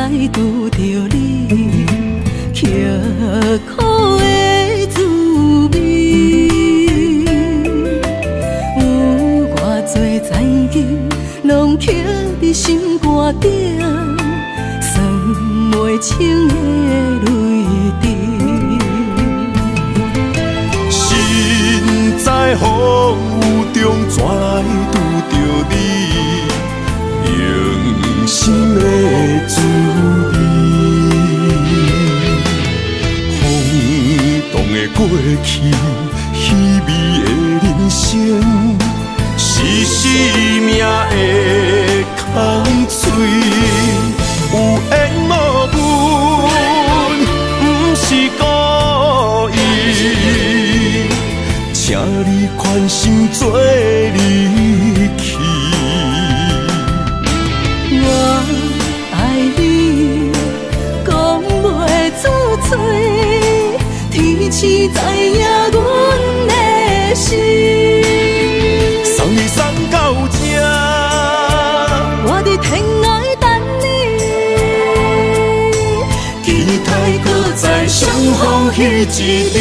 来拄着你，刻苦的滋味。有偌多残金，拢刻伫心肝顶，算袂清的泪滴。心在风雨中，怎来拄着你？用心的滋味，风动的过去，稀微的人生，是生命的空嘴，有缘无分，不是故意，请你宽心做离去。我爱你，讲袂出嘴，天赐知影阮的心。送你送到这，我伫天涯等你，期待搁再相逢彼一日。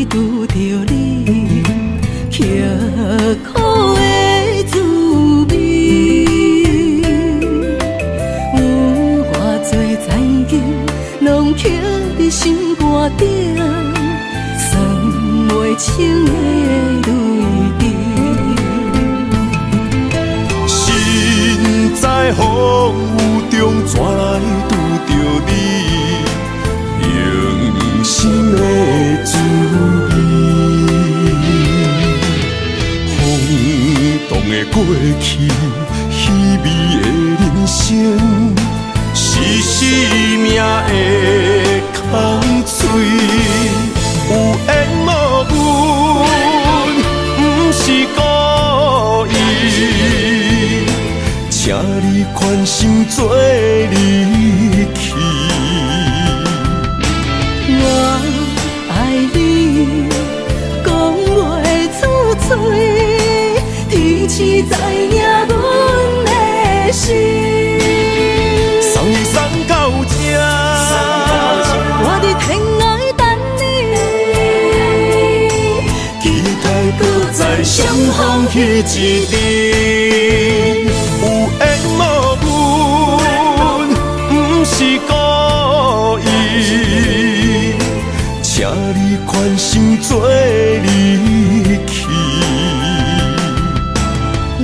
拄着你，刻苦的滋味。有偌多残金，拢刻伫心肝顶，算袂清的泪滴。心在风雨中，怎来拄着你？用心的滋味，风动的过去，稀微的人生，是生命的空嘴，有缘无分，不是故意，请你宽心做离去。我爱你，讲袂出嘴，天赐知影阮的心。送你送到这，我伫天涯等你，期待搁再相逢彼一日。有缘无分，不是故意，请你宽心做离去。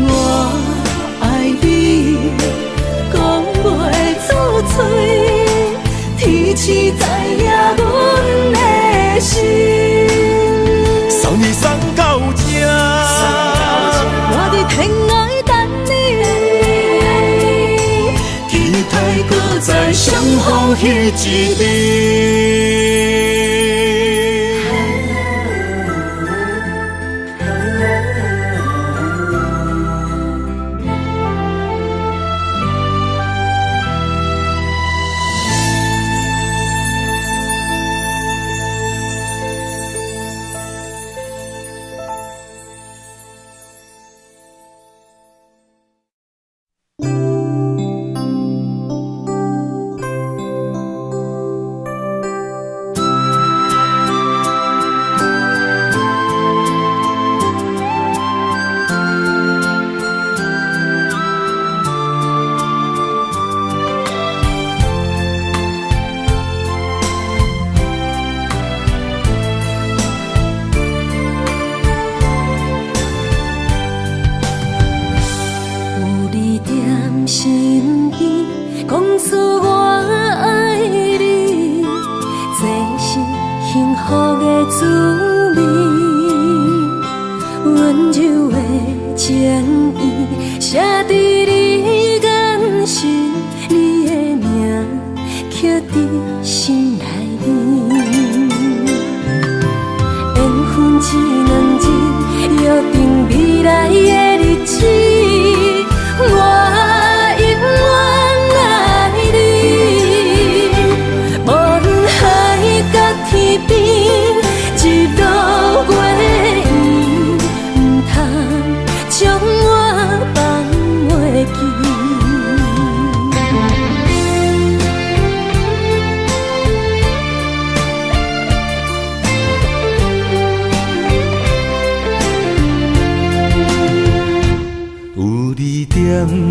我爱你，讲袂出嘴，天赐知影阮的心。送你送到这，我伫天涯等你，期待搁再相逢彼一日。情意写伫你眼神，你的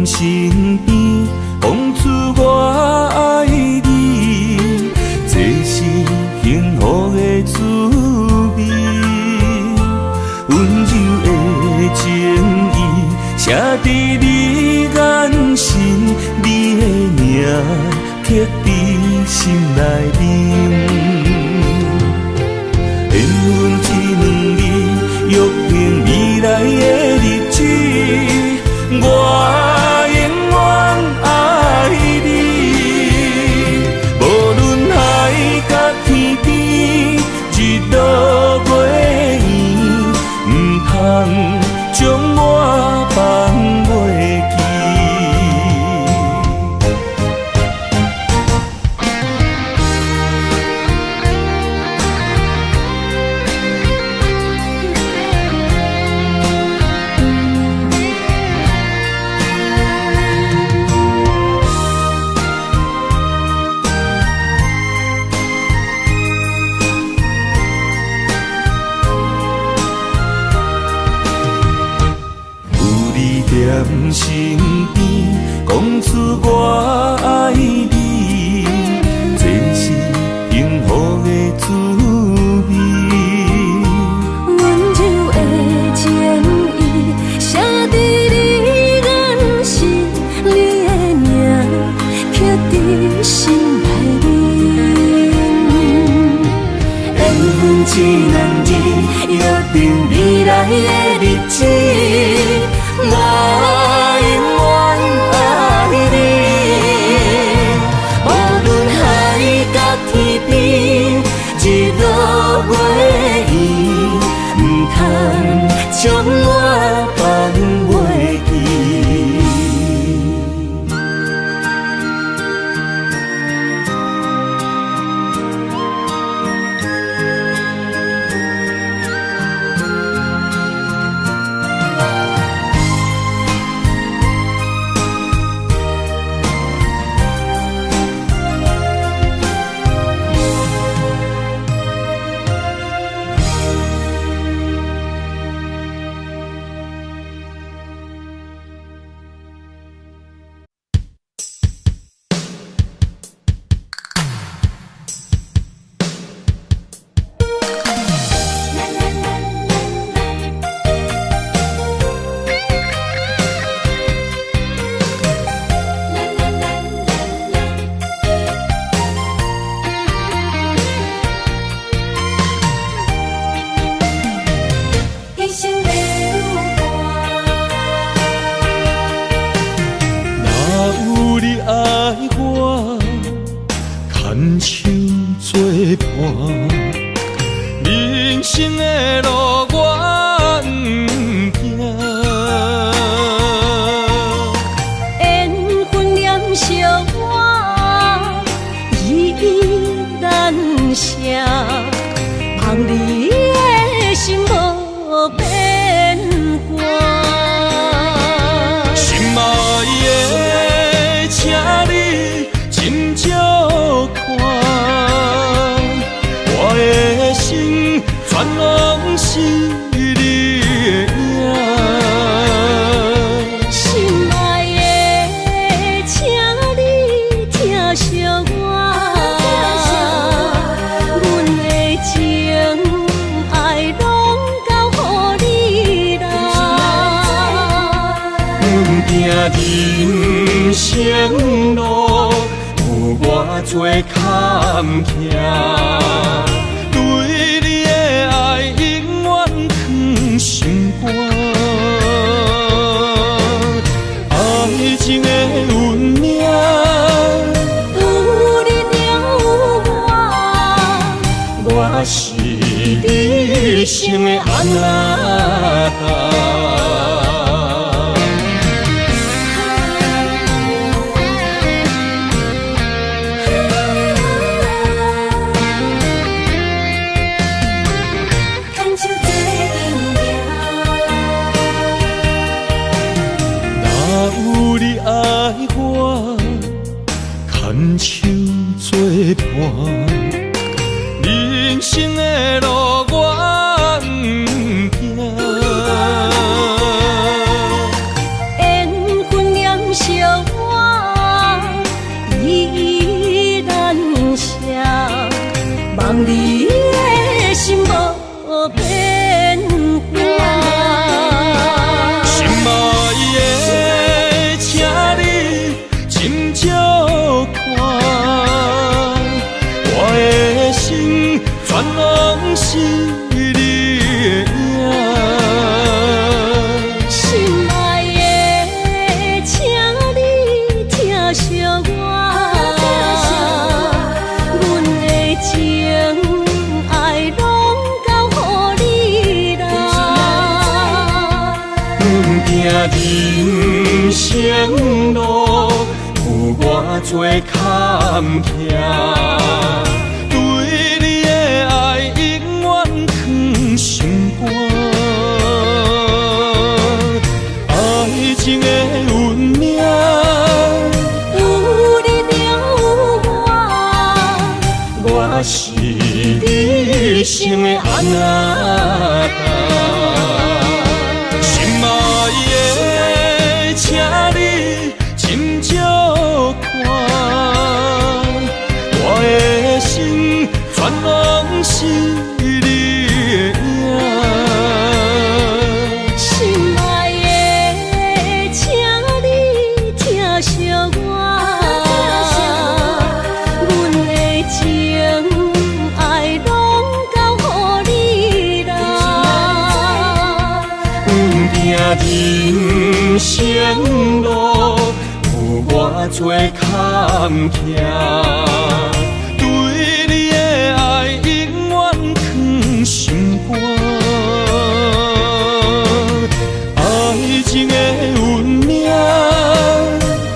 身边，讲出我爱你，这是幸福的滋味。温柔的情意写在你眼神，你的名刻在心内面。缘分一两字，约定未来的日子，我永远爱你。无论海角天边，日落月圆，不通将我放袂记。在身边，讲出我爱你，这是幸福的滋味。温柔的情意写在你眼神，你的名刻在心内面。缘分一两字，约定未来的日子。我永远爱你，无论海角天边，日落月圆，不通将我放袂记。人生的路我不行，缘分念惜我依依难舍，望你的心无变卦。心爱的，请你斟酌看。我的心全拢是你的影，心爱的，请你疼惜我，阮的情爱拢交予你啦。阮行人生路有偌多坎坷。对你的爱永远藏心肝，爱情的运命，有你有我，我是你生的安那达。牵手作伴，人生的路我不行。缘分念拢是你的影。心爱的，请你疼惜我，阮的情爱拢交予你啦。行人生路有偌多坎坷，对你的爱永远藏心肝。爱情的运命，有你就有我，我是你生的安那达。心爱的，请你斟酌看，我的心全拢是你的影。心爱的，请你疼惜我，阮的情爱拢交予你啦。行人生路有偌多坎坷，对你的爱永远藏心肝。爱情的运命，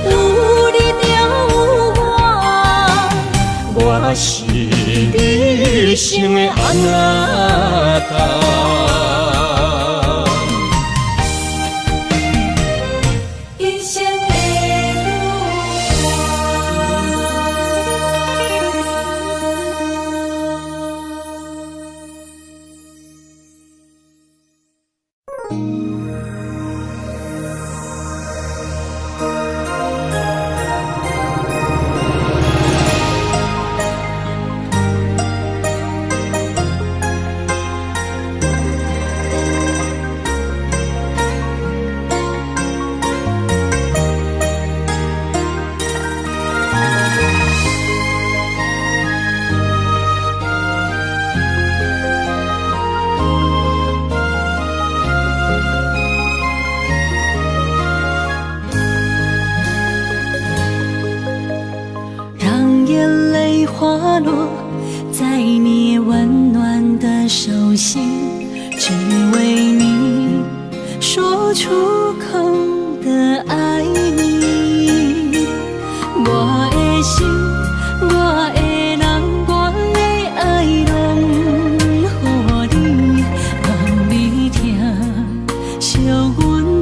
有你就有我，我是你生的安那达。一生的让眼泪滑落在你温暖的手心，只为你说出口的爱你。我的心，我的人，我的爱拢予你，望你疼惜阮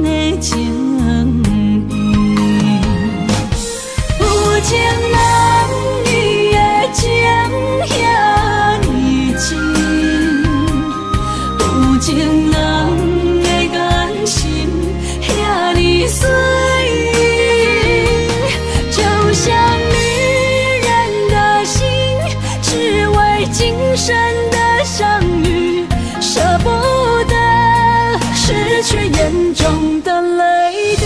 的情意。有情人伊的情遐尼真，有情人的眼神遐尼水，就像女人的心，只为今生的相遇，舍不得失去眼中的泪滴。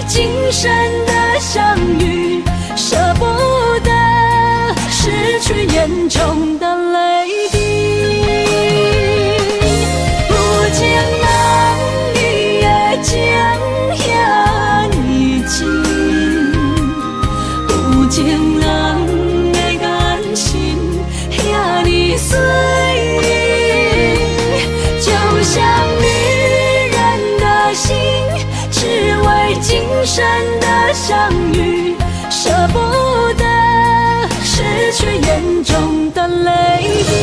今生的相遇。舍不得失去眼中的泪滴。有情人伊的情遐呢真，有情人的眼神遐呢水，就像女人的心，只为今生的相遇，舍不得失去眼中的泪滴。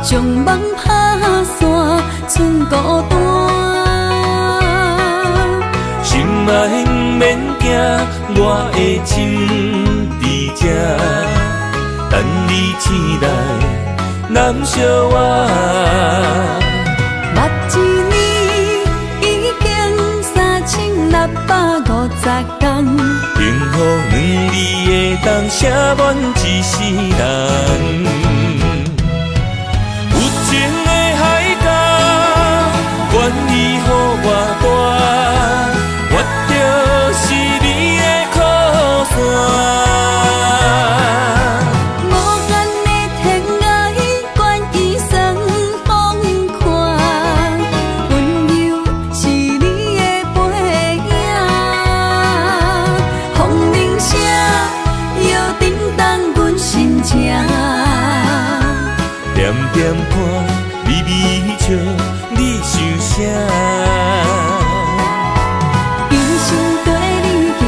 将梦打散，剩孤单。心爱不免惊，我的心伫这，等你醒来，难相偎。目一年已经3650天，幸福两字的当写满一世人。情的海港，愿意予我伴，我就是你的靠山。无限的天涯，愿意算风看，温柔是你的背影，风铃声摇叮当阮心情。点点看，微微笑，你想啥？一生跟你行，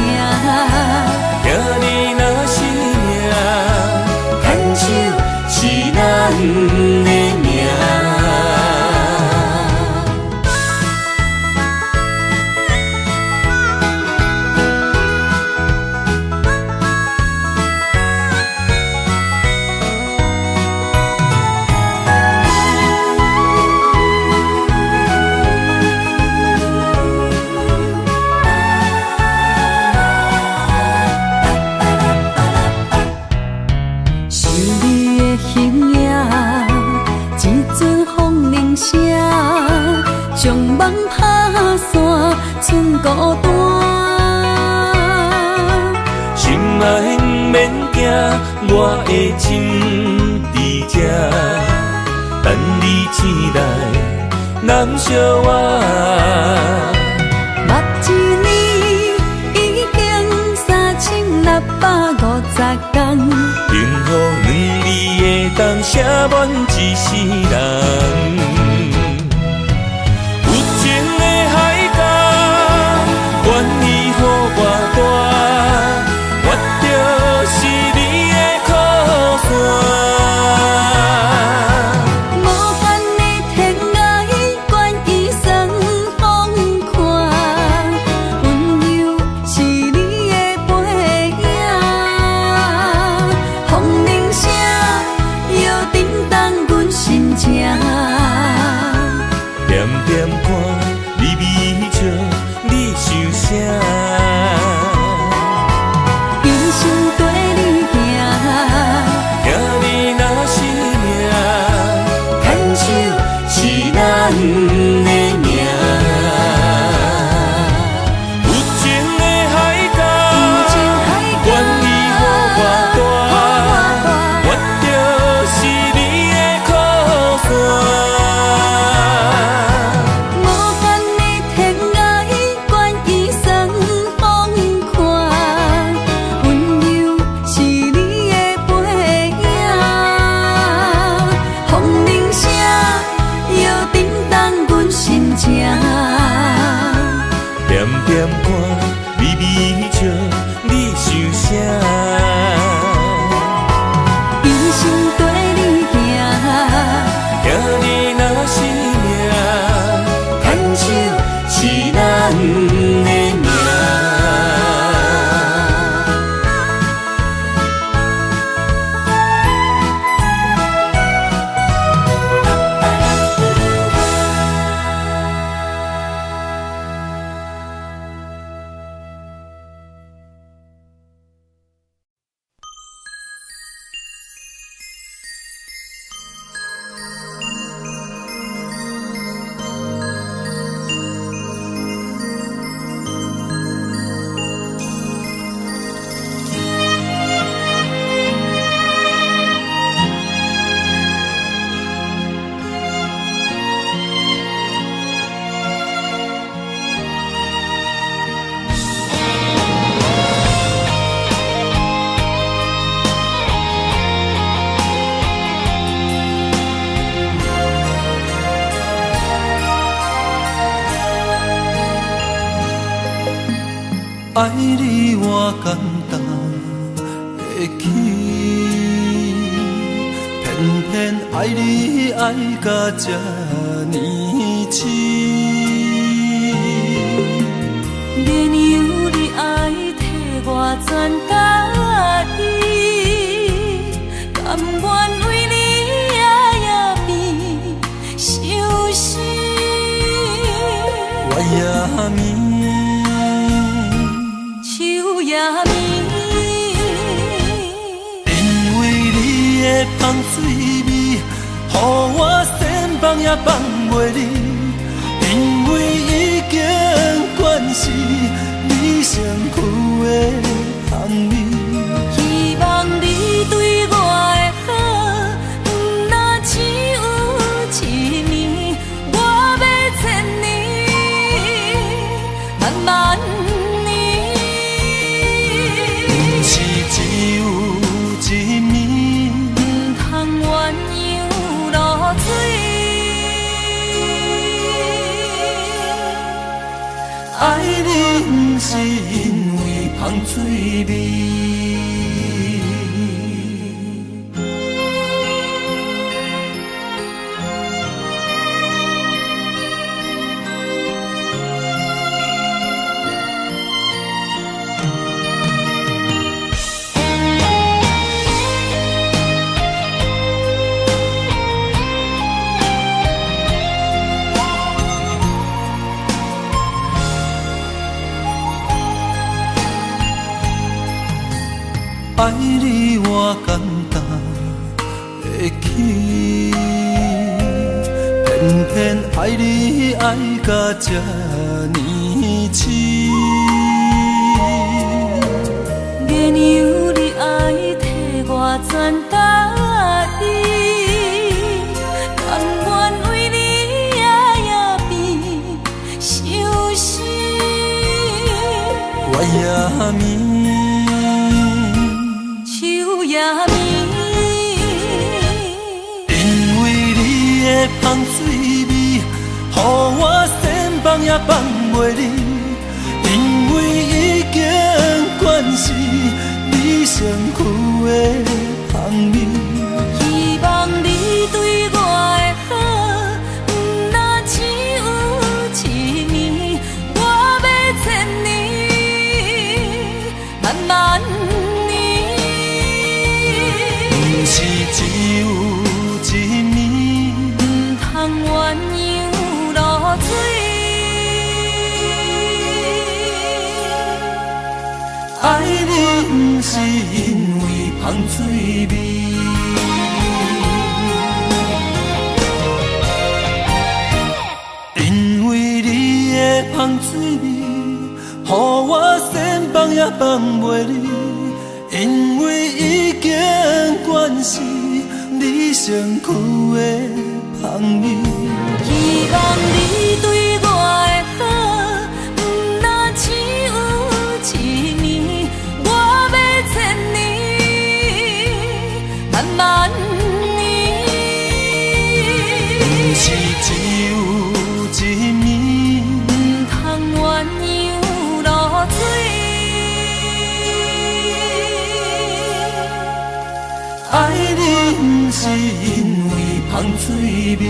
行你若是命，牵手是咱的命。将梦打散，剩孤单。心爱不免惊，我的心伫这，等你醒来，难相偎。目一年已经3650天，幸福两字的当写满一世人。愿意予我伴，我就是你的靠山。无限的天涯，愿意算风看，温柔是你的背影，风铃声摇叮当阮爱你我简单会起，偏偏爱你爱到这呢深。免由你爱替我全家己，甘愿为你夜眠伤心。我也眠。因为你的香水味，予我先放也放袂离。因为已经惯是你身躯的香味。希望你对我的好，不那只有一年，我要千年，慢慢。爱你不是因为香水味。爱你我简单会起，偏偏爱你爱到这呢深。免由你爱替我全家己，甘愿为你夜眠伤心。我也眠。因为你的香水味，予我先放也放袂离。因为已经惯是你身躯的香味。希望你对我的好，不那只有一年，我要千年，慢慢。是只有一年，不通鸳鸯落水。爱你不是因为香水味。因为你的香水味，予我先放也放袂离。因为已经惯是你身躯的香味。希望你对我的好，不那只有一年，我要千年，慢慢年。不是只有一年，不通鸳鸯落水。爱你不是因为香水味。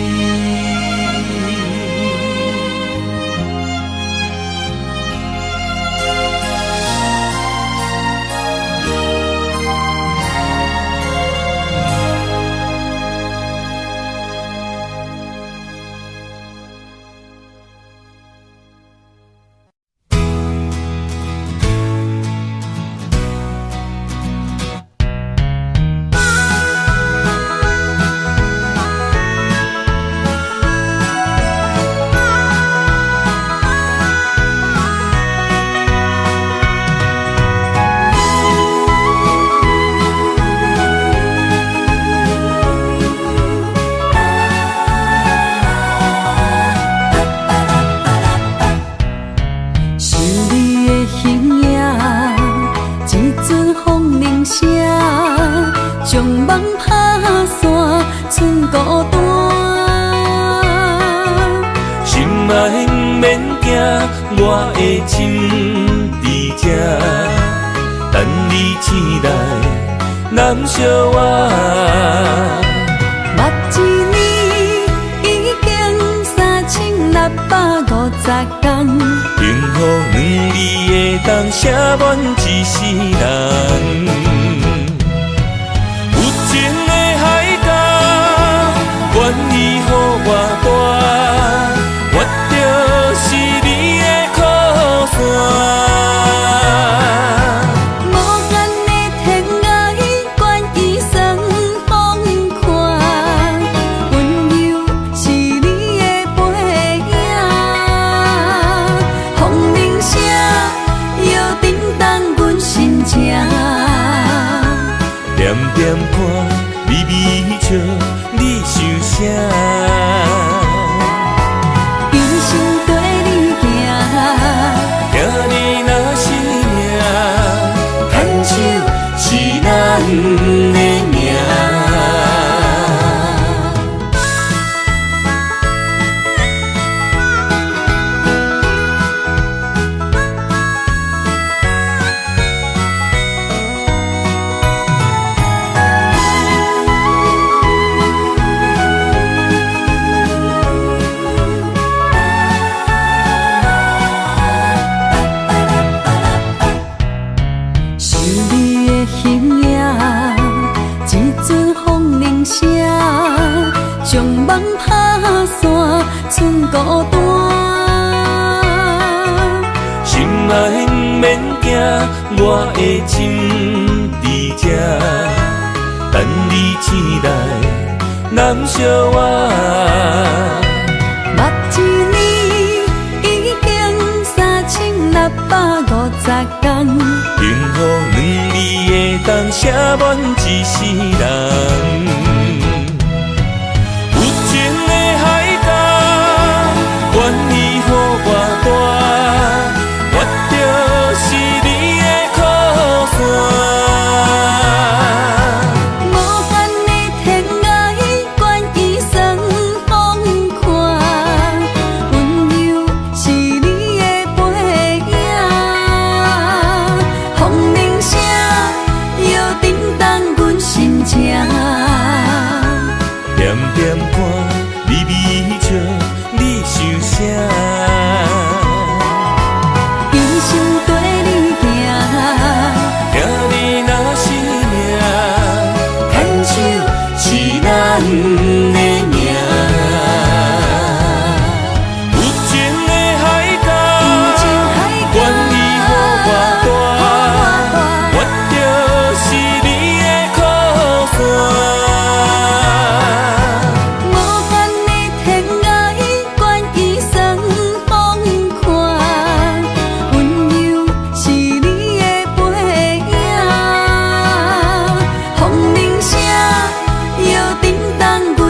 我的心伫这，你醒来，难相偎。目一年已经3650天，幸福两字会当写满一世人。有情的海角，愿意予我大，我就是你的靠山。无限的天涯，愿意算风看，温柔是你的背影，风铃声摇叮当阮心情。点点看，微微笑，你想啥？一生跟你行，行你若是命，牵手是咱的命。是你的形影，一阵风铃声，将梦打散，剩孤单。心爱不免惊，我的心伫这，等你醒来，难相偎。目一年已经3650天，幸福两字会当写满一世人。有情的海角，愿意予我大，我就是你的靠山。无限的天涯，愿意算风看，温柔是你的背影，风铃声摇叮当阮心情。点点看，微微笑，你想啥？一生跟你行，行你若是命，牵手是咱的命。有情的海角，愿意予我大，我就是你的靠山。无限的天涯，愿意算风看，温柔是你的背影，风铃声摇叮当阮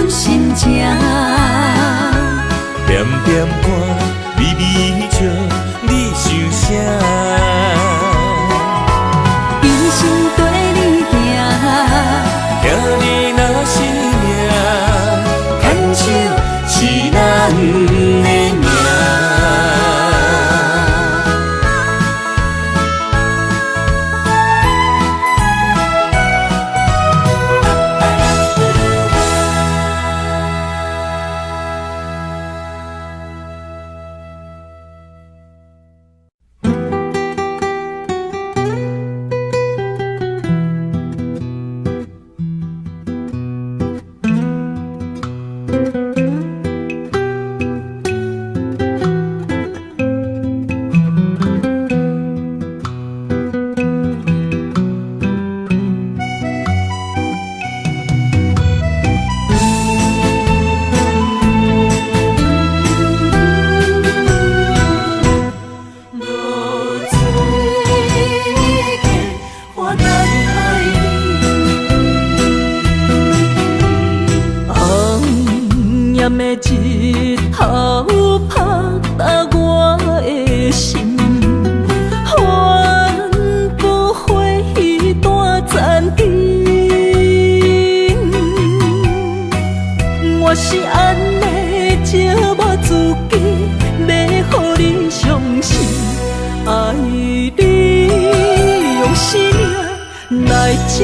来证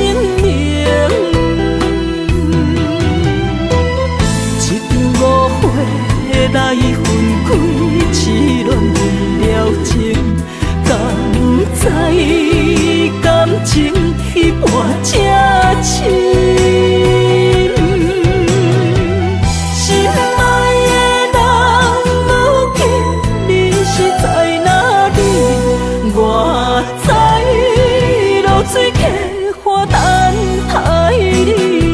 明。一场误会来分开，痴恋为了情，敢知感情一半才深。水客花等待你。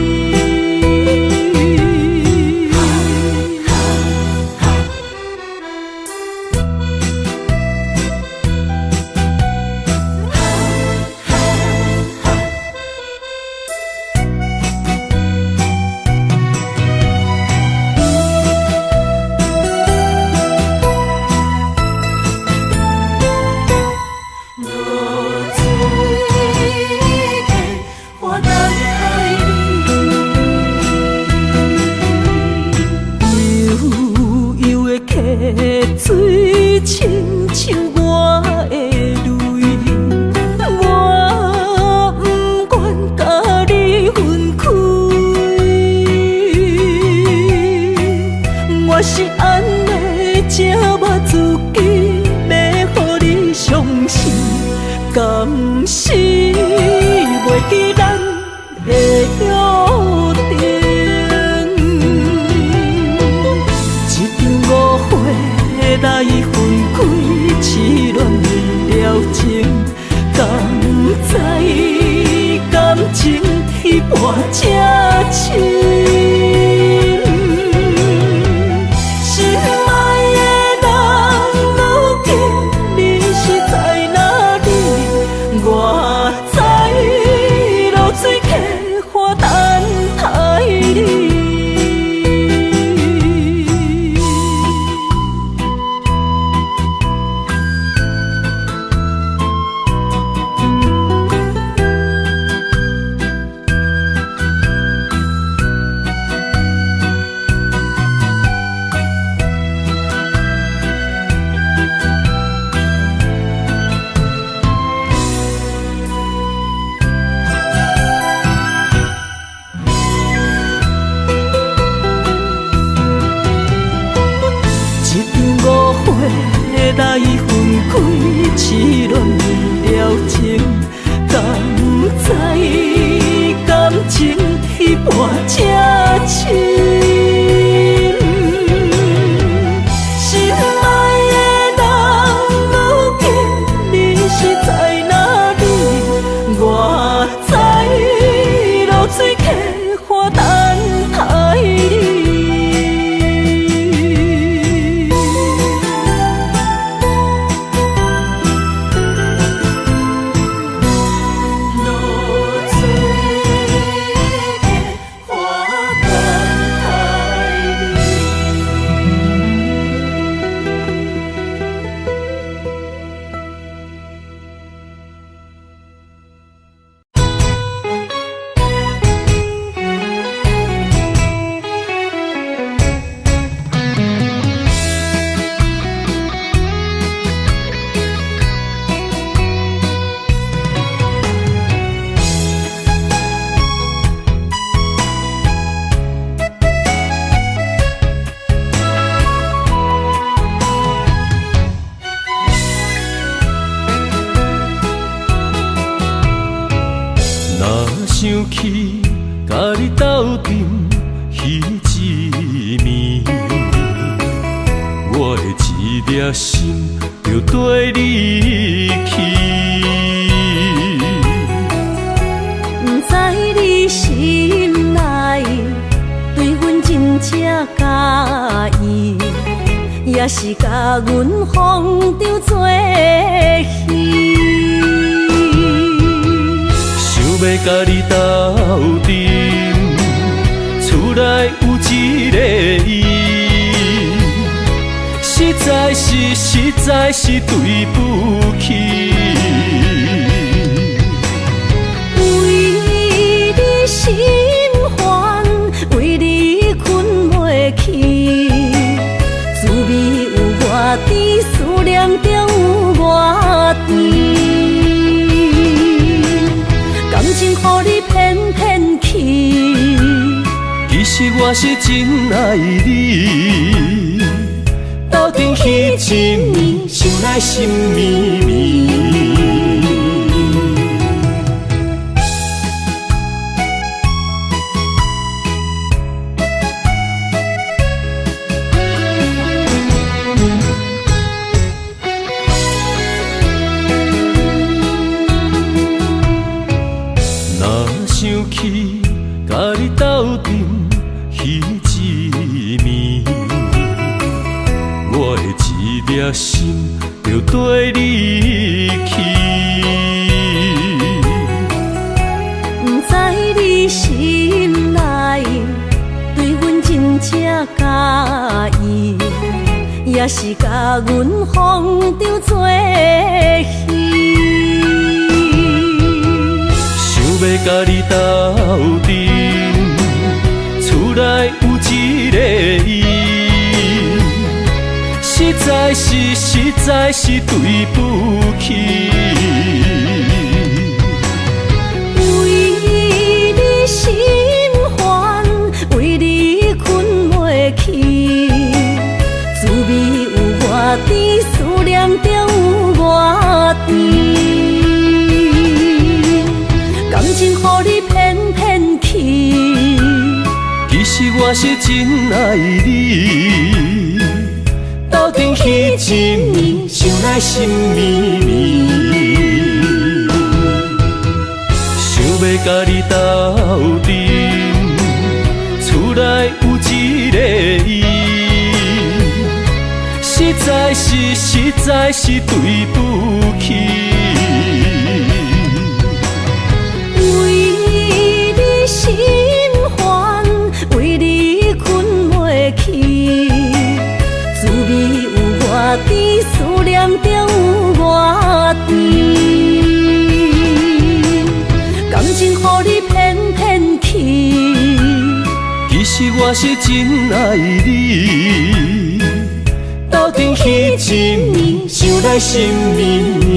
水亲像我的泪，我不愿甲你分开。我是安尼折磨自己，要予你相信，敢是袂记咱的约定。来分开，痴恋为了情，敢知感情一半才深。心爱的人，如今你是在哪里？我在流水客花等待你。来分开，痴恋为了情，敢知感情一半才深。心爱的人，如今你是在哪里？我在流水客花等待你。想起甲你斗阵彼一暝，我的一粒心就跟你去。不知你心内对阮真正介意，也是甲阮放张做戏。要甲你斗阵，厝内有一个伊，实在是对不起。为你心烦，为你困袂去，滋味有偌甜，思念中有偌甜。感情实我是真爱你，斗阵彼一暝，想来心绵绵。想起甲你斗阵彼一暝，我的一粒心就跟你去。不知你心内对阮真正介意，也是甲阮放着做戏。要甲你斗阵，厝内有一个伊，实在是对不起。为你心烦，为你困袂去，滋味有外甜，思念就有外甜。感情予你骗骗去，其实我是真爱你，斗阵彼一暝，想来心绵绵。想要甲你斗阵，厝内有一个伊，实在是对不起。心烦，为你困袂去，滋味有外甜，思念就有外甜。感情予你骗骗去，其实我是真爱你，斗阵彼一暝，想来心绵绵。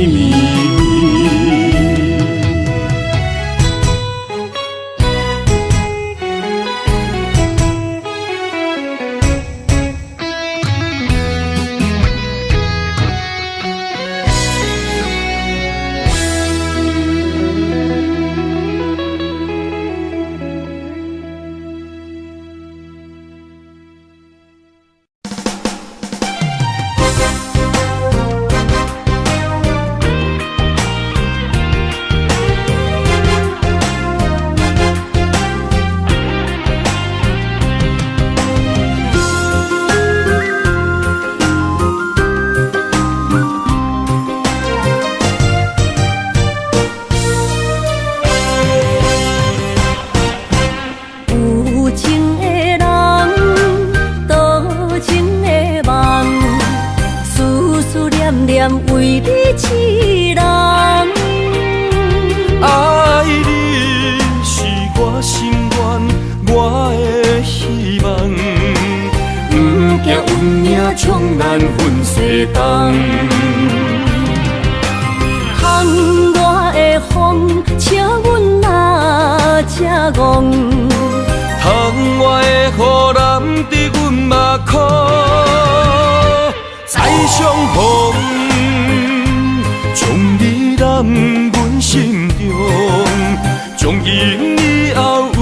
为你痴人，爱你是我心愿，我的希望。不惊运命冲咱分西东，窗外的风笑阮哪这戆，窗外的雨淋伫阮目眶，再相逢。将你揽阮心中，从今以后有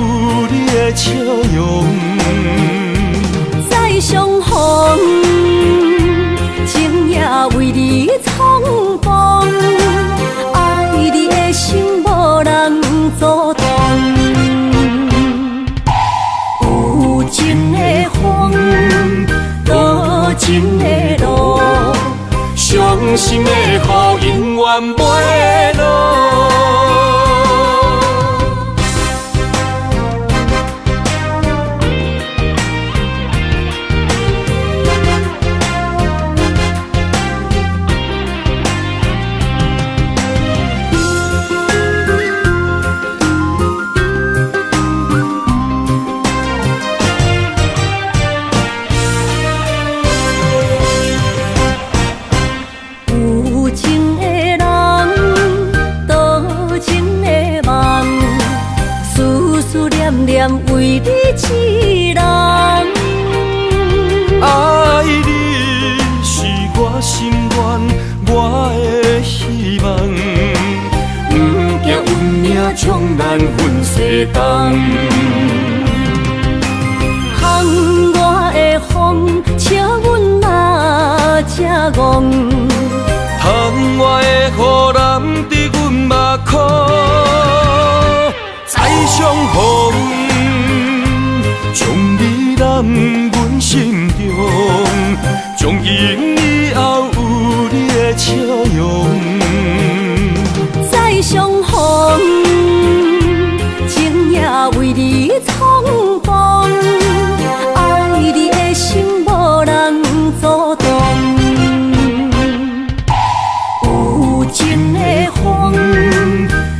你的笑容。再相逢，情也为你冲动，爱你的心无人阻挡。有情的风，多情的路。伤心的雨永远袂落。为你痴人，爱你是我心愿，我的希望。不惊运命将咱分西东。风外的风，笑阮嘛正戆。窗外的雨淋伫阮目眶，再相逢，将你揽阮心中，从今以后有你的笑容。再相逢，情也为你冲动，爱你的心无人阻挡。有情的风，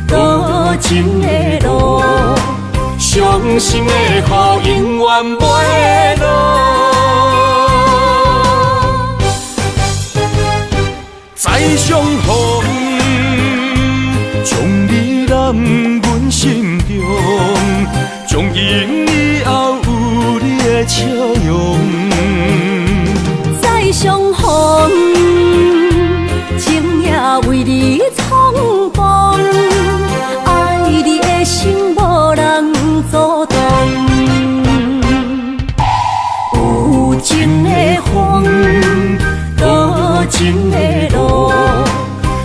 多情的路，伤心的雨永远袂落。再相逢，将你揽阮心中，从今以后有你的笑容。再相逢，情也为你冲动，爱你的心无人阻挡。有情的风，多情的路，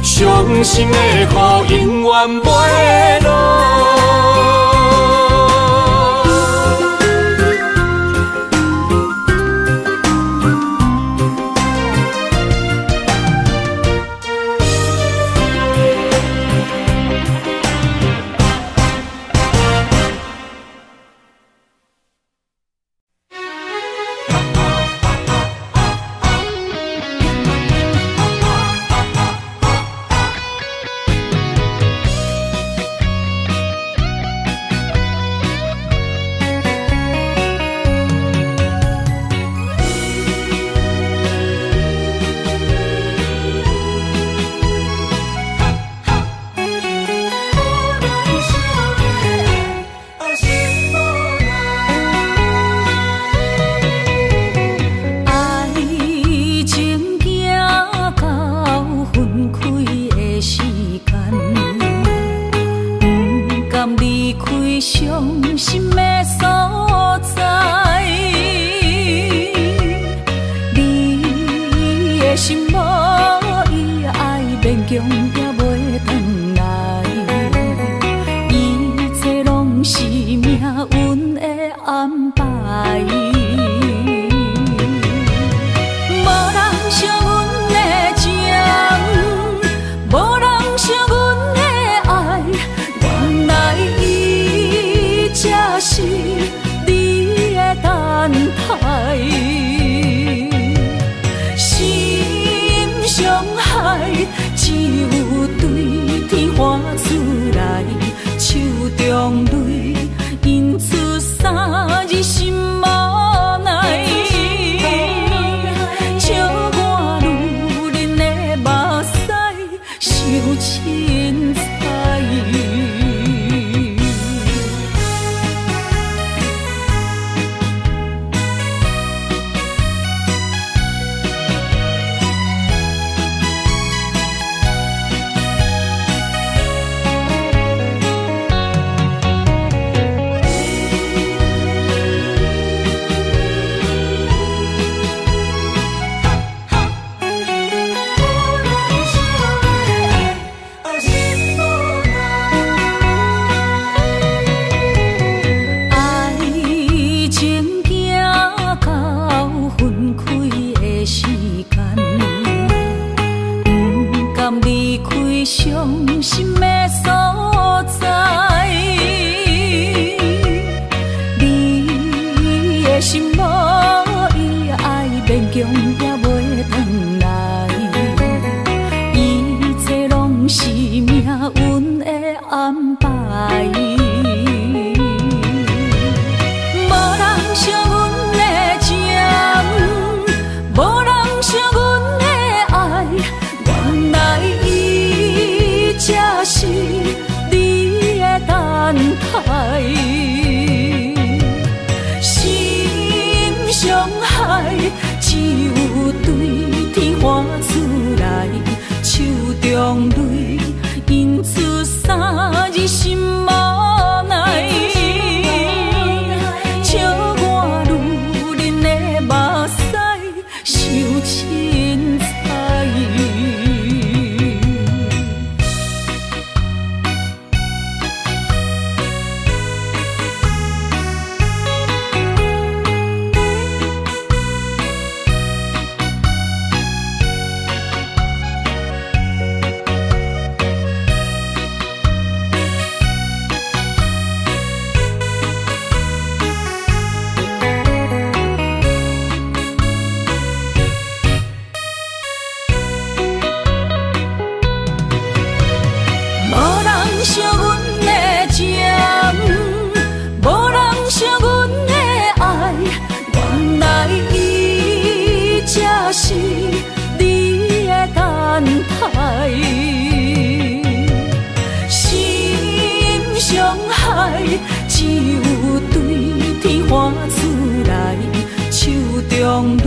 伤心的雨永远袂落。心无奈，笑我女人的目屎受凊彩。是你的等待，心伤害只有对天喊出来，手中泪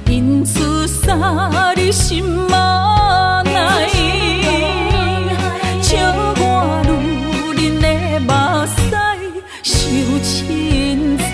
因出洒，你心无奈，笑我女人的目屎受凊彩。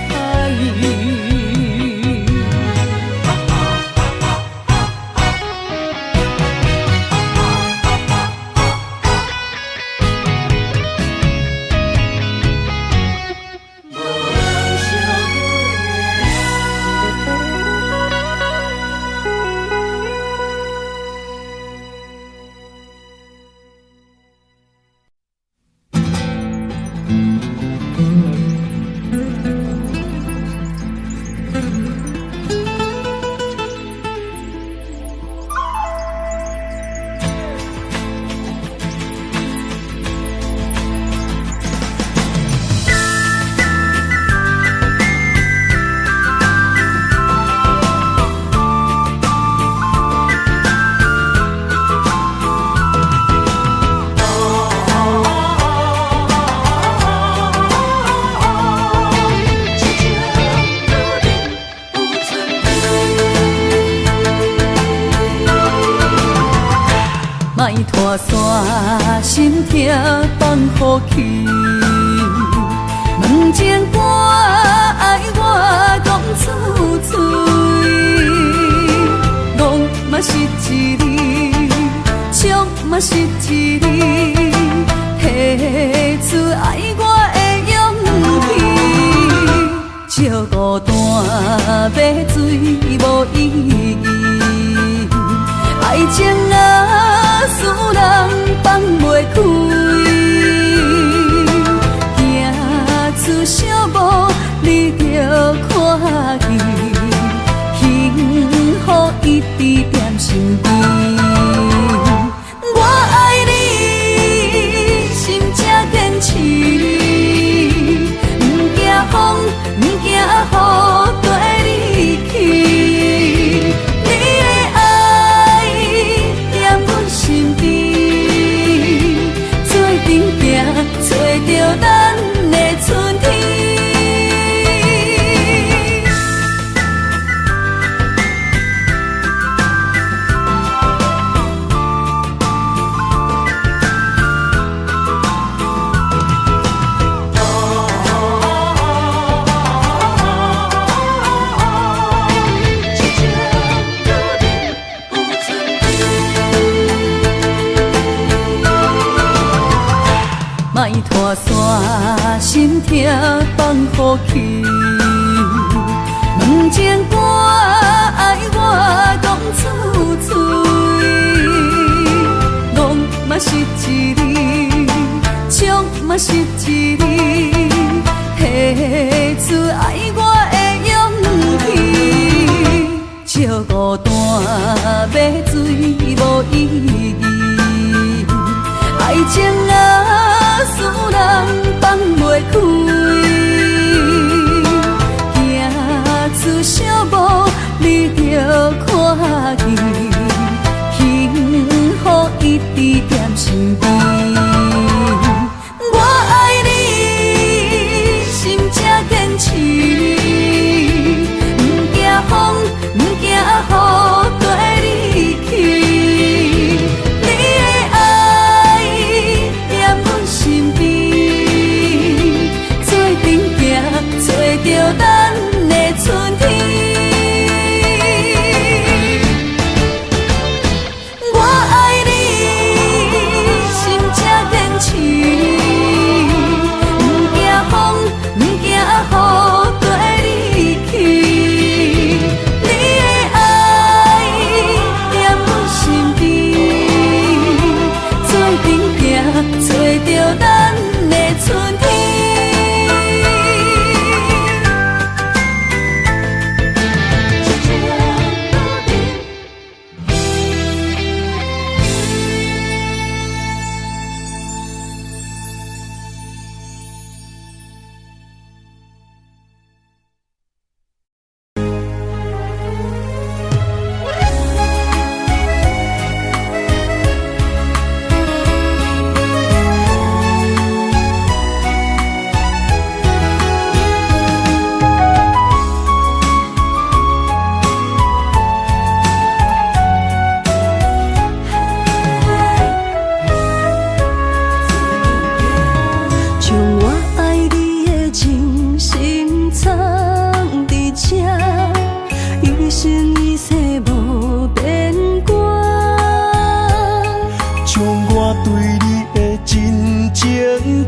莫拖山，心痛放乎去。问情歌爱我讲出嘴，戆嘛是一字，唱嘛是一字，提出爱我的勇气。照孤单要水无意义，爱情啊，使人放袂开，行出小步，你着看见，幸福一直踮身边。我爱你，心才坚持，不惊风，不惊雨，跟你去。找着咱的春天。莫拖山，心痛放乎去。问情歌爱我讲出嘴，戆嘛是一字，唱嘛是一字，提出爱我的勇气。照孤单要水无意义，爱情啊，使人放袂开，行出小步，你着看见，幸福一直踮身边。我爱你，心才坚持，不惊风，不惊雨，跟你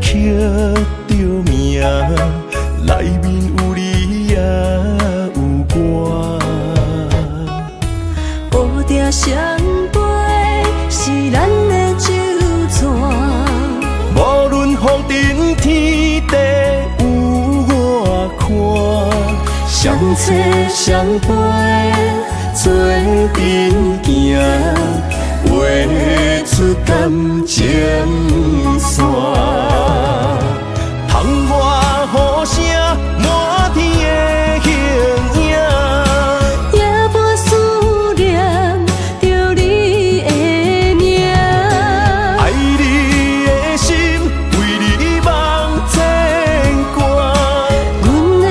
着名，内面有你也有我。乌蝶双飞是咱的酒泉，无论风尘天地有我看，相切相陪做阵行，画出感情线。窗外雨声满天的形影，夜半思念着你的名。爱你的心为你梦牵挂，阮的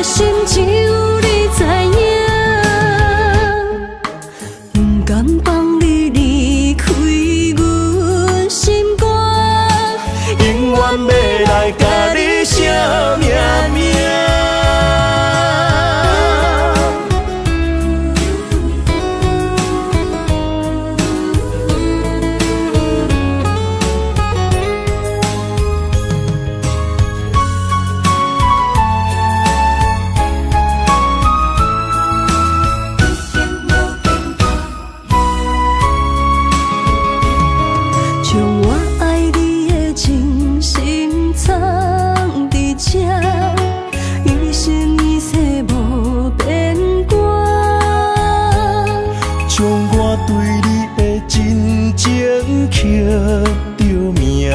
心只有你知影，不甘放你离开阮心肝，永远要来甲你写命名。将我爱你的情深藏伫这，一生一世无变卦。将我对你的真情刻着名，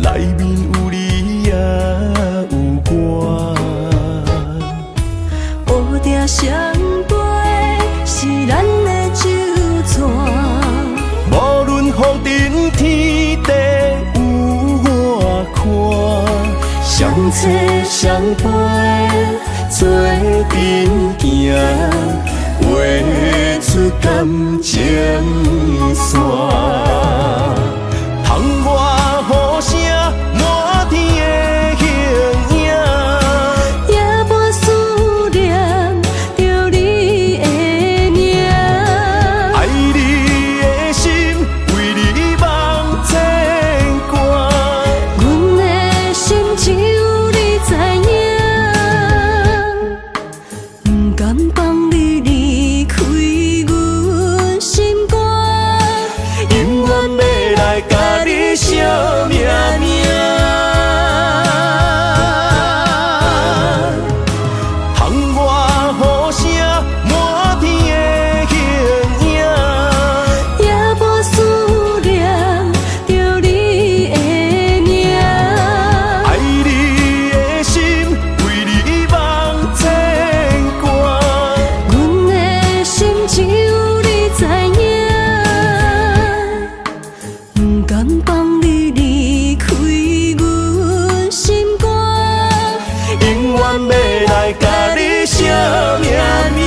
内面有你也有我。乌蝶双飞是咱的酒泉，无论风尘天地有我看，相切相陪做阵行，画出感情线。窗外雨声满天的形影，夜半思念着你的名。爱你的心为你梦牵挂，阮的心只有你知影，不甘放你离开阮心肝，永远要来甲你写命名。窗外雨声满天的形影，夜半思念着你的名。爱你的心为你梦牵挂，阮的心只有你知影，不甘放你离开阮心肝，永远要来甲你写命名。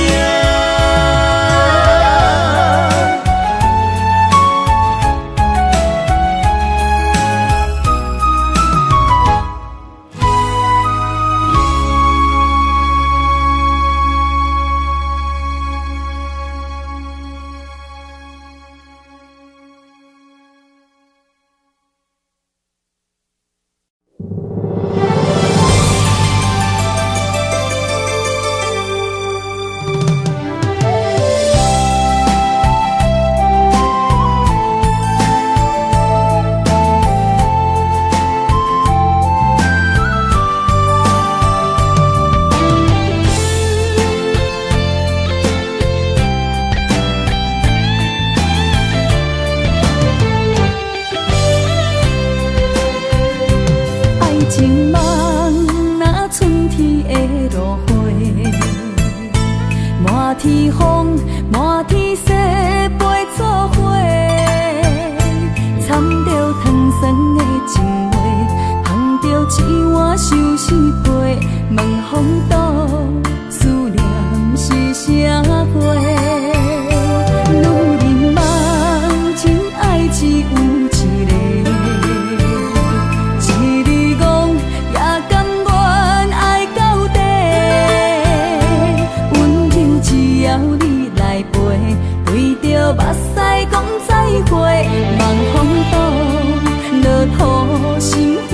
爱情梦若春天的落花，满天风，满天雪，陪做伙，掺着糖酸的情话，捧着一碗相思杯，问风度思念是啥货？女人梦情爱只有一个。目屎讲再会，望风度落土心花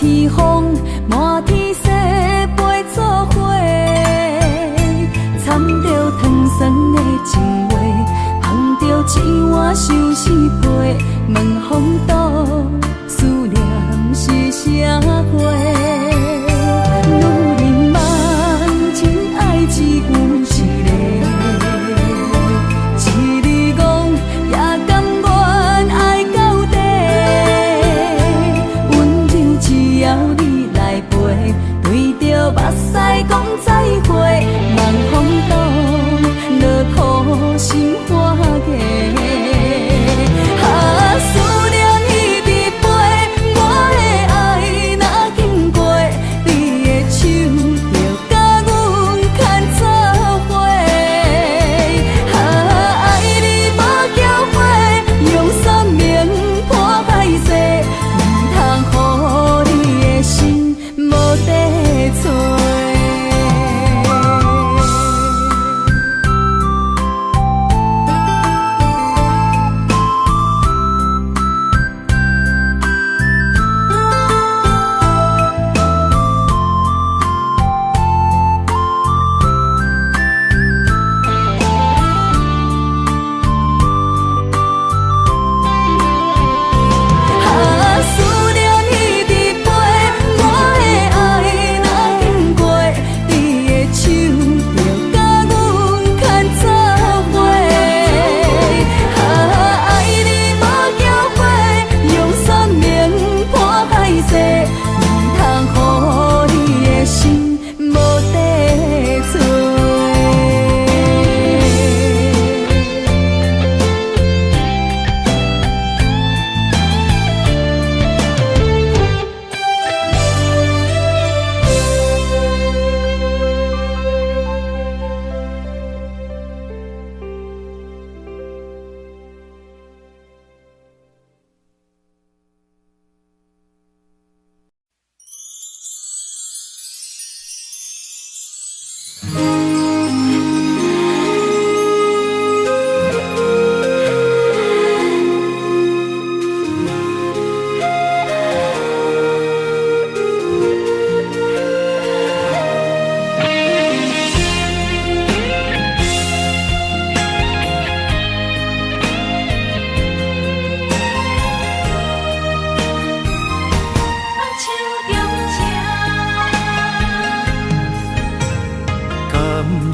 天风，满天雪，陪做伙，掺着糖酸的情话，捧着一碗相思杯，问风度思念是啥货？女人梦真爱只有一个，一字讲也甘愿爱到底，温柔只要你来陪，对着目屎讲再会，望风度落土心花嫁。思念一直飞，我的爱若经过，你的手就甲阮牵做伙。爱你无后悔，用生命破歹势，唔通予你的心无地找。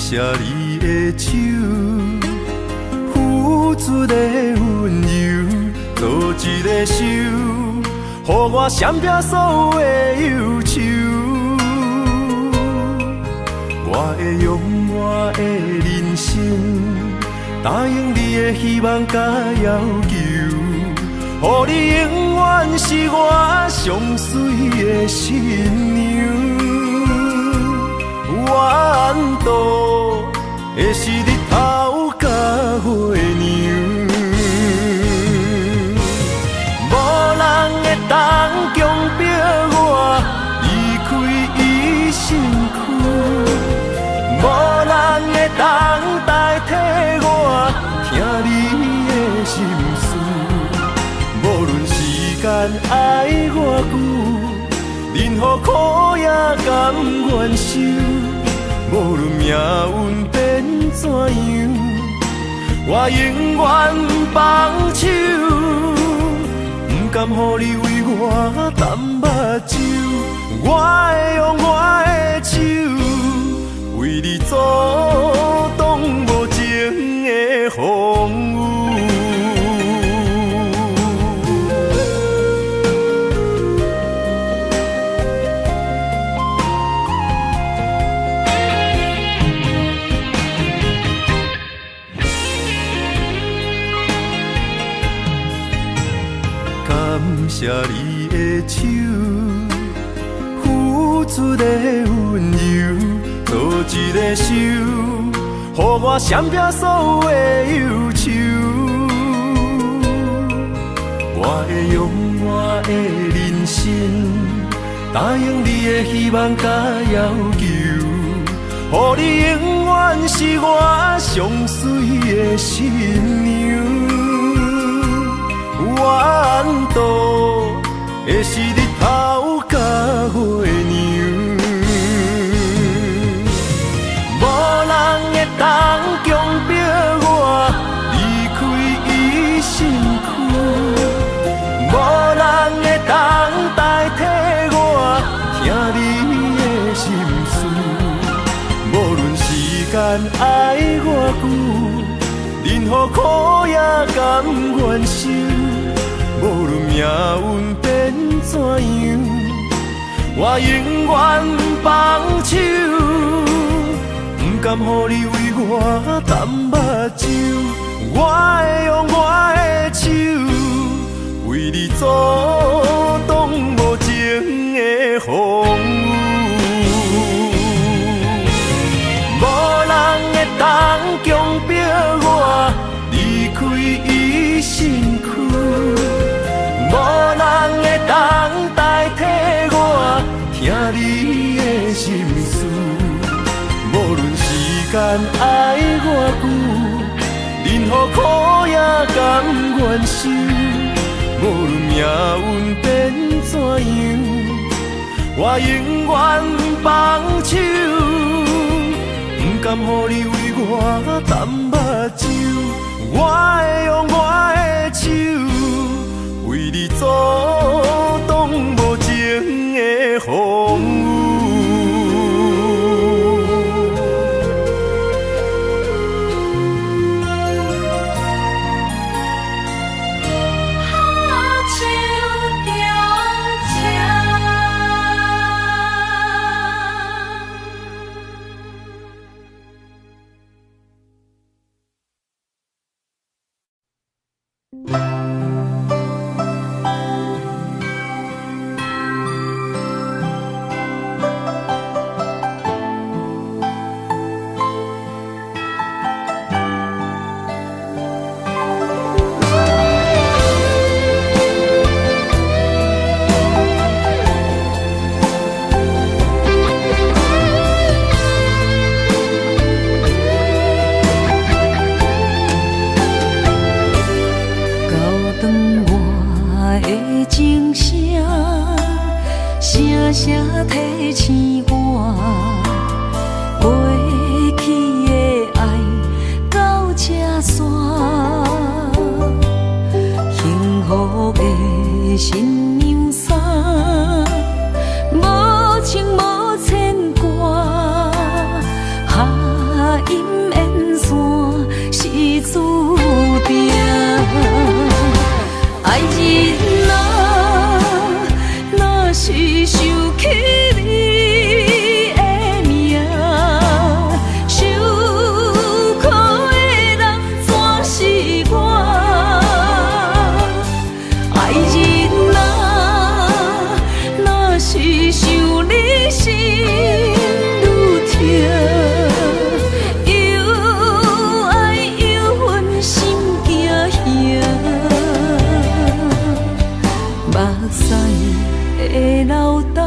谢你的手，付出的温柔，做一个手，予我闪避所有的忧愁。我会用我的人生，答应你的希望甲要求，予你永远是我上水的新娘。缘途会是日头甲月亮，无人会当强迫我离开伊身躯，无人会当代替我听你的心事。无论时间爱偌久，任何苦也甘愿受。无论命运变怎样，我永远放手，不甘予你为我淡目睭。我会用我的手，为你阻挡无情的风雨。谢你的手，付出的温柔，做一个手，予我闪避所有的忧愁。我会用我的人生，答应你的希望甲要求，予你永远是我上水的新娘。缘途会是日头甲月娘，无人会当强迫我离开伊身躯，无人会当代替我听你的心事。无论时间爱我久，任何苦也甘愿受。无论命运变怎样，我永远放手，不甘予你为我淡目睭。我会用我的手，为你阻挡无情的风雨。无人会当强迫我离开伊身躯。无人会当代替我听你的心事，无论时间爱我久，任何苦也甘愿受。无论命运变怎样，我永远放手，不甘予你为我淡目睭。我会用我的手，为你阻挡无情的风雨。提醒我，过去的爱到这煞，幸福的新娘衫，无情无牵挂，下阴缘线是注定，爱人啊，若是想起你的名，受苦的人全是我。爱人啊，若是想你心愈痛，又爱又恨心惊吓，目屎会流干。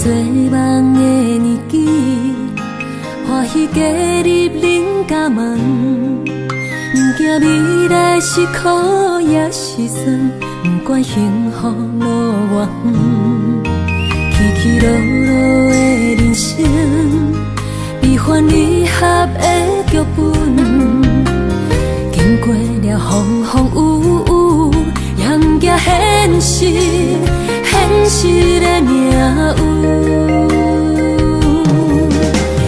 做梦的年纪，欢喜加入恁家门。不惊未来是苦也是酸，不管幸福路偌远，起起落落的人生，悲欢离合的剧本，经过了风风雨雨，也不惊现实，现实的命运。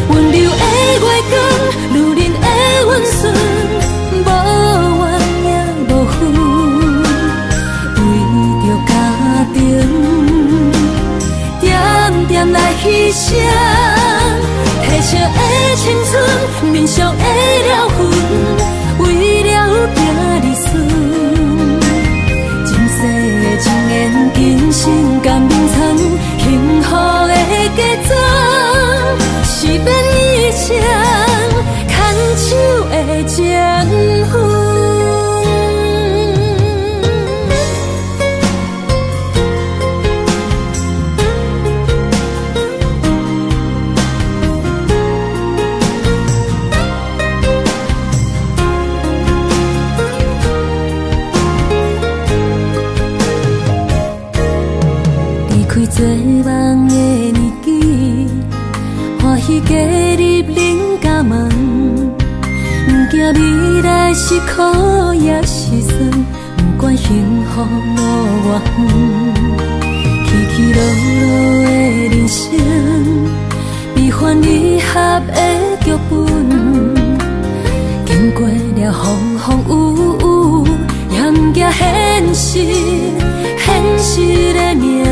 温柔的月光，女人的温顺，无怨也无恨，为着家庭，点点来牺牲。褪色的青春，面上的了痕，为了行儿孙。前世情缘，今生甘眠藏，幸福的家庄，是变以前牵手的情分。做梦的年纪，欢喜加入恁家门。不惊未来是苦也是酸，不管幸福路偌远，起起落落的人生，悲欢离合的剧本，经过了风风雨雨，也不惊现实，现实的命运。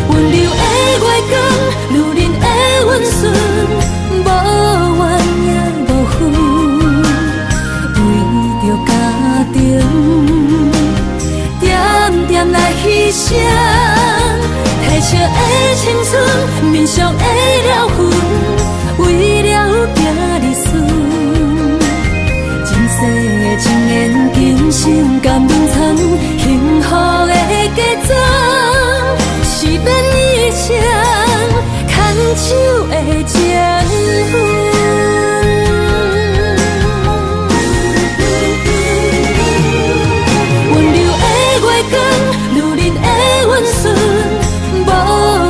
温柔的月光，女人的温顺，无怨也无恨，为着家庭，点点来牺牲。褪色的青春，面上的了痕，为了行儿孙。前世情缘，今生甘眠藏，幸福的家庄，是变以前牵手的情分。温柔的月光，女人的温顺，无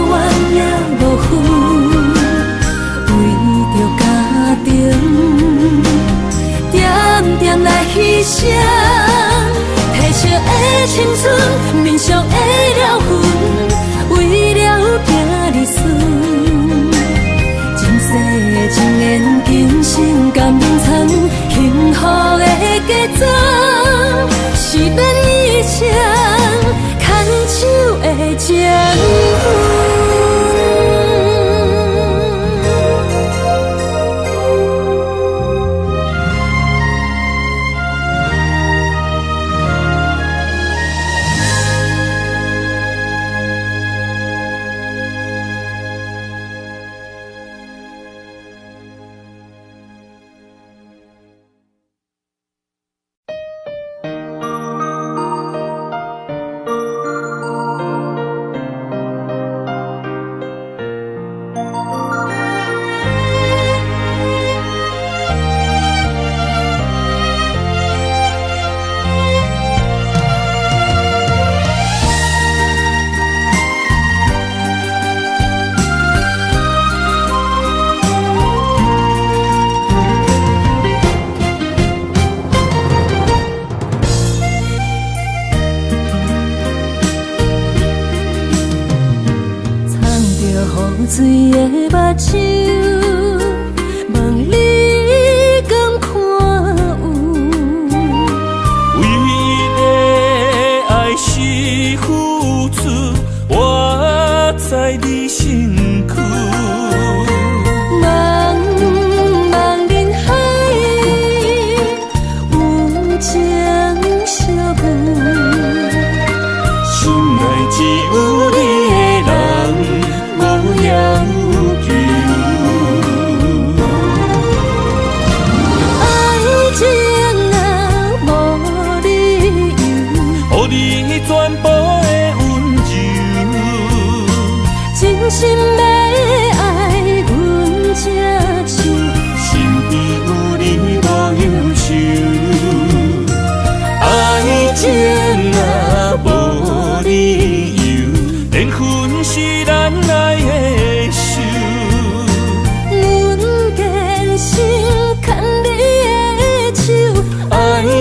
怨也无恨，为着家庭，点点来牺牲。褪色的青春，面上的了痕，为了行儿孙。前世情缘，今生甘眠藏，幸福的家庄，是变以前牵手的情分。水的目睭，望你敢看有。为了爱是付出，我在你身躯。茫茫人海，有情相伴，心内只有你的人。无要求，爱情啊无理由，予你全部的温柔。心要爱阮才手，身边有你无忧愁，爱情若无理由，缘分是咱来的守。阮坚守牵你的手，爱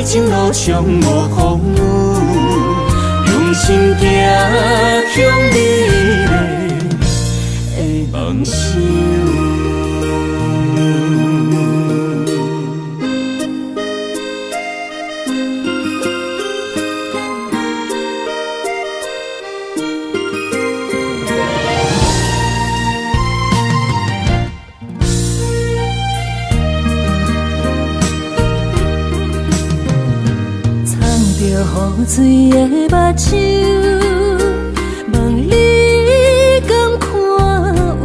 情路上无风雨，用心行向美丽的梦想。雨水的目睭，问你敢看有？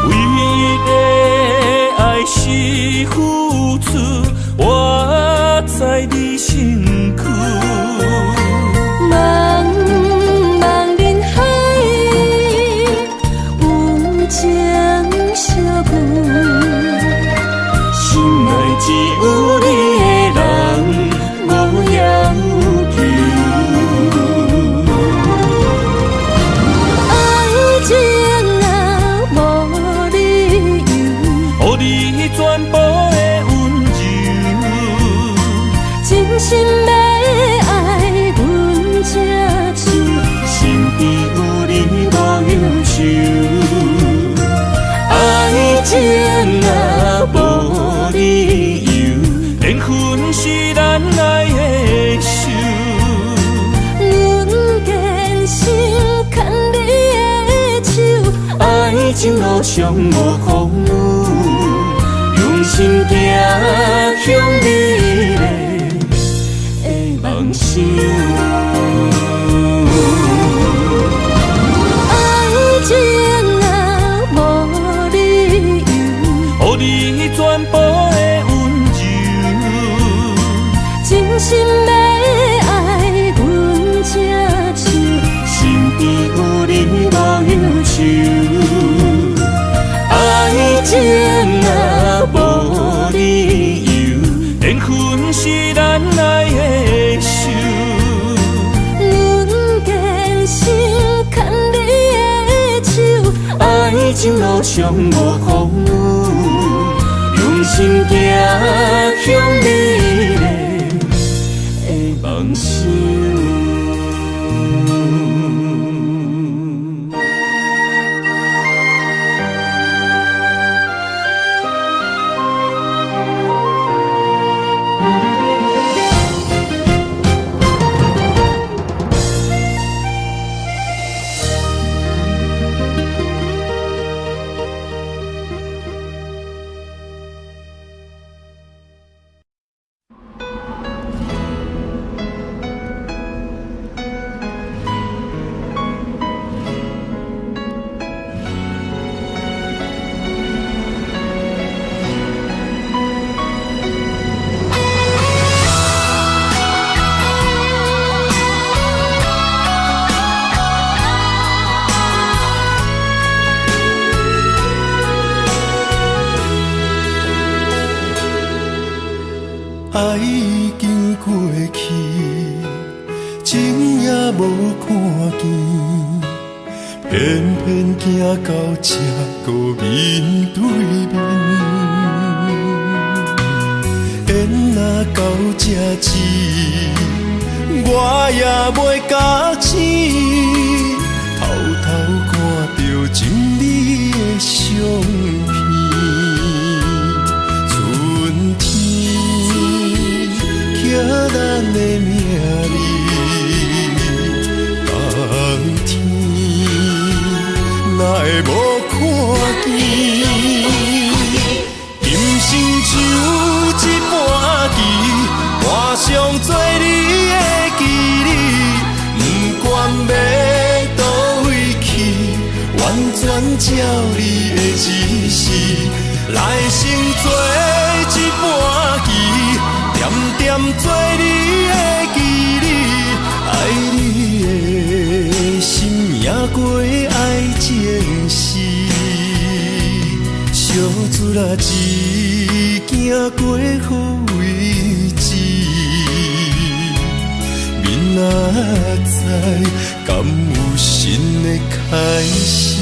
唯一的爱是付出，我在你身躯。茫茫人海，有情相伴，心内只有你的人。无要求，爱情若无理由，予你全部的温柔，真心要爱阮才手，身边有你无忧愁，爱情若无理由，缘分是咱来的守。阮坚守牵你的手，爱情路上无风雨，用心行向美丽的梦想。爱情若无理由，予你全部的温柔，真心要爱阮才手，身边有你无忧愁，爱情若无理由，缘分是咱来的守。阮坚守牵你的手，爱情路上无风雨，用心行向美丽的梦想。爱已经过去，情也无看见，偏偏行到这个面对面。缘若到这止，我也袂假醒，偷偷看到情你的相片。寄咱的名字，冬天哪会无看见？今生只有一盘棋，换上做你的记忆，不管要倒位去，完全照你的指示，来生做一盘棋。点点做你的记忆，爱你的心也过爱啦一行过好位置，明仔载敢有新的开始？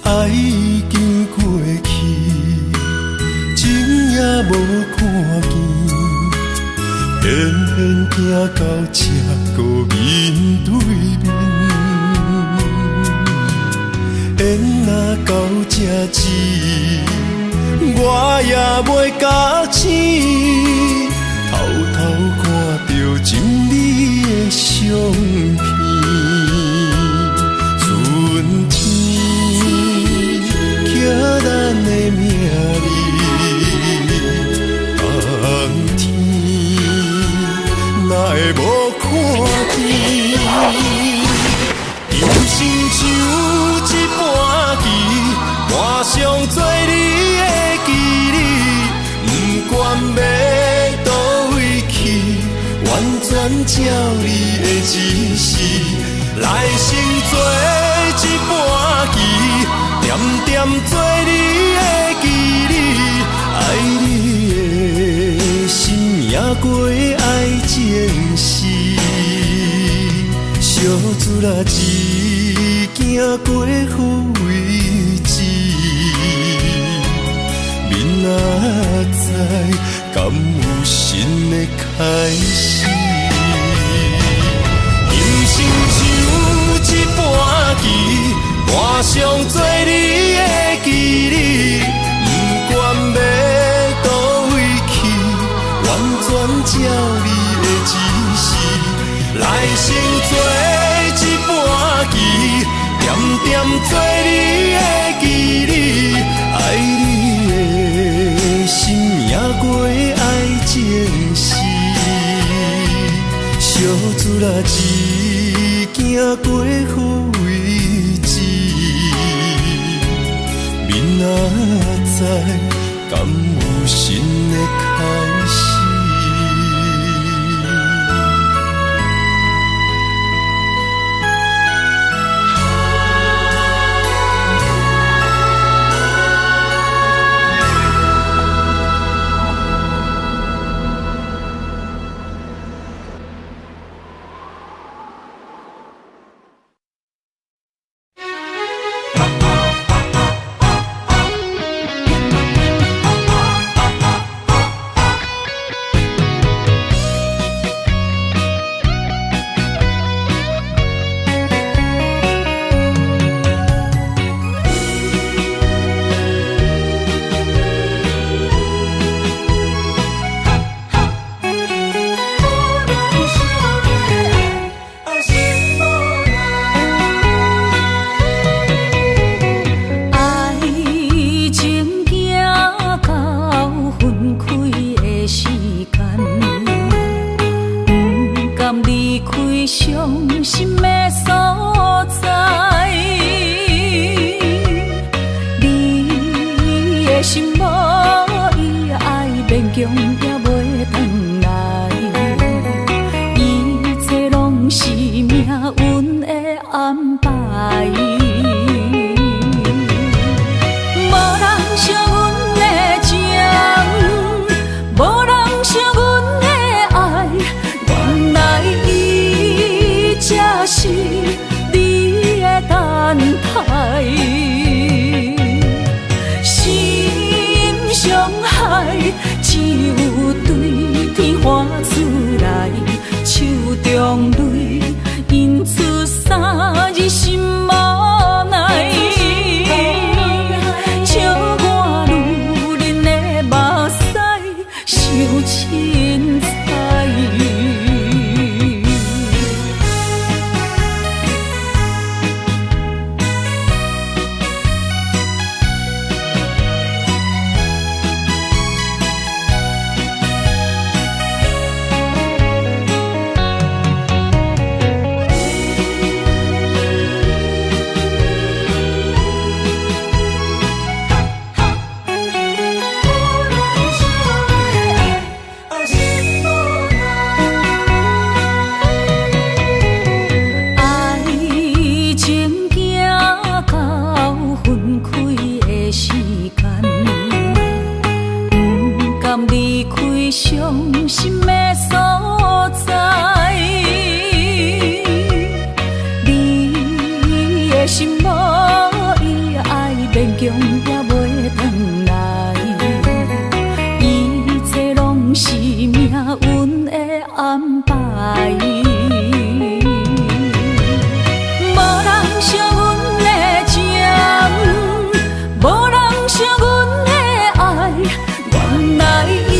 爱已经过去，情也无看见，偏偏行到这个面对面。缘若到这止，我也袂假醒，偷偷看到情侣的相片。春天。咱的名字，冬天哪会无看见？人生像一盘棋，换上做你的记忆，不管要倒位去，完全照你的指示，来生做一盘棋。点点做你的记忆，爱你的心也过爱情诗，小子啦一行过好位置，明仔载敢有新的开始？人生像一盘棋。换上做你的记忆，不管要倒位去，完全照你的指示，来生做一盘棋，点点做你的记忆，爱你的心也过爱情诗，小子啦一行过好位置。明仔载敢有新的开始？安排。无人惜阮的情，无人惜阮的爱，原来伊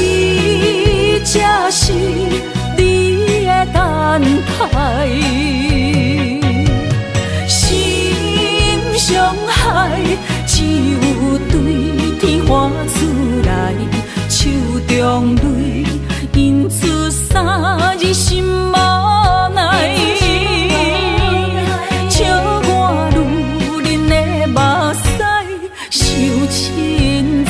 才是你的等待。心伤害，只有对天花出来，手中泪因出三日心无奈。笑我女人的目屎受凊彩。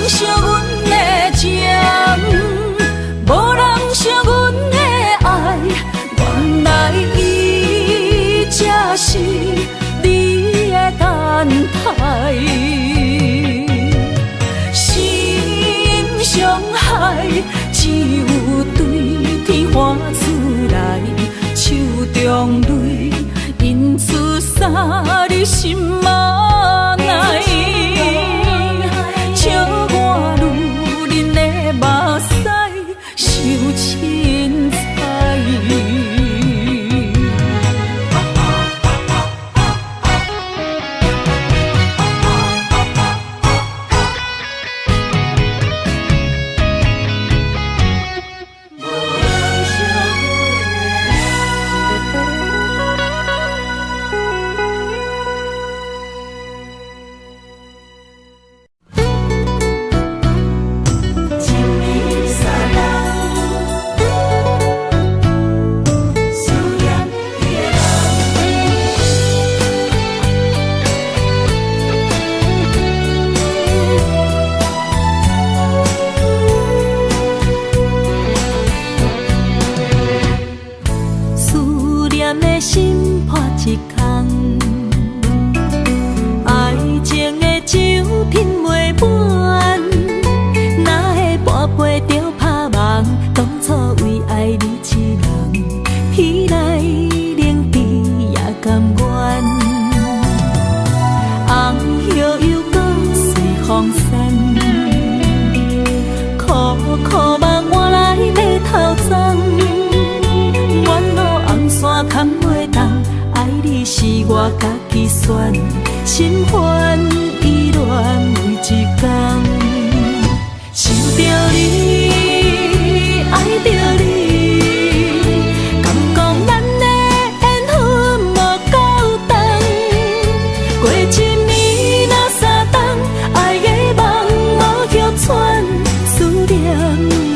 惜阮的情，无人惜阮的爱，原来伊才是你的等待。心伤害，只有对天花出来，手中泪因出三日心无奈。笑我女人的目屎受凊彩。心破一空，爱情的酒品袂满，哪会半杯就拍梦？当初为爱你一人，彼来冷滴也甘愿。红叶又搁随风散，苦苦梦换来要头鬃。远路红线牵袂动，爱你是我家己选，心烦意乱每一天。想着你，爱着你，敢讲咱的缘分无够长？过一年若三冬，爱的梦无叫喘，思念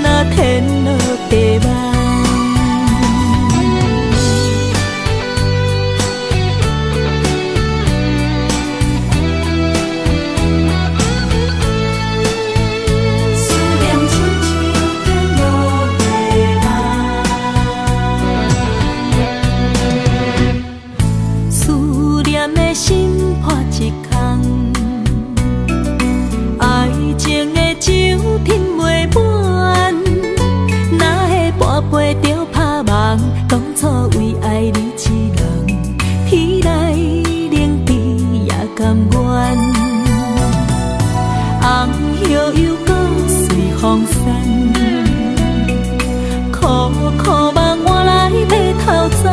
若天落地梦。当初为爱你一人，彼来冷滴也甘愿。红叶又搁随风散，苦苦梦换来要头鬃。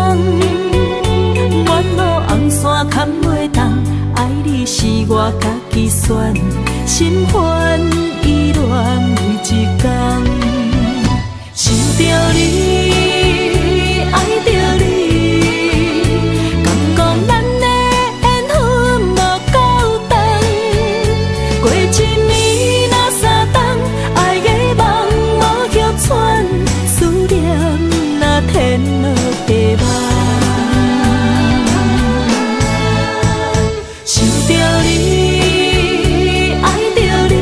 远路红线牵袂动，爱你是我家己选，心烦意乱每一天。想着你，爱着你，敢讲咱的缘分无够长？过一年若三冬，爱的梦无叫喘，思念若天落地梦。想着你，爱着你。